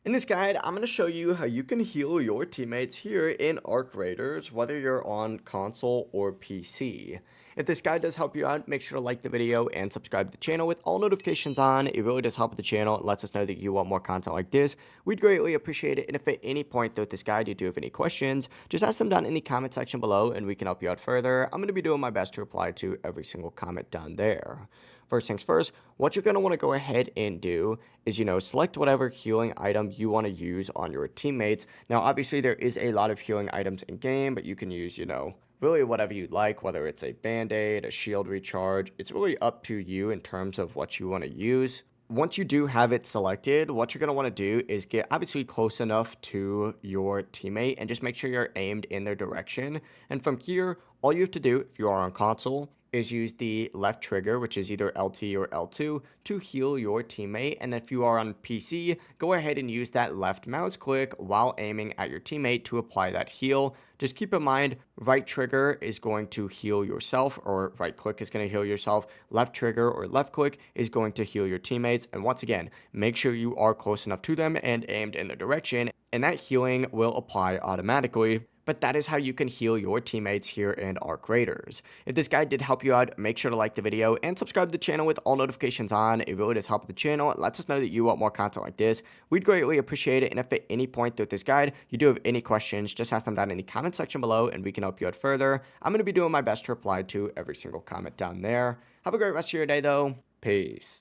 In this guide, I'm going to show you how you can heal your teammates here in Arc Raiders, whether you're on console or PC. If this guide does help you out, make sure to like the video and subscribe to the channel with all notifications on. It really does help with the channel. It lets us know that you want more content like this. We'd greatly appreciate it. And if at any point throughout this guide you do have any questions, just ask them down in the comment section below and we can help you out further. I'm going to be doing my best to reply to every single comment down there. First things first, what you're going to want to go ahead and do is, select whatever healing item you want to use on your teammates. Now, obviously, there is a lot of healing items in game, but you can use, really whatever you'd like, whether it's a band-aid, a shield recharge. It's really up to you in terms of what you want to use. Once you do have it selected, what you're going to want to do is get obviously close enough to your teammate and just make sure you're aimed in their direction. And from here, all you have to do, if you are on console, is use the left trigger, which is either LT or L2, to heal your teammate. And if you are on PC, go ahead and use that left mouse click while aiming at your teammate to apply that heal. Just keep in mind, right trigger is going to heal yourself, or right click is going to heal yourself. Left trigger or left click is going to heal your teammates. And once again, make sure you are close enough to them and aimed in their direction, and that healing will apply automatically. But that is how you can heal your teammates here in Arc Raiders. If this guide did help you out, make sure to like the video and subscribe to the channel with all notifications on. It really does help the channel. It lets us know that you want more content like this. We'd greatly appreciate it. And if at any point throughout this guide you do have any questions, just ask them down in the comment section below and we can help you out further. I'm going to be doing my best to reply to every single comment down there. Have a great rest of your day though. Peace.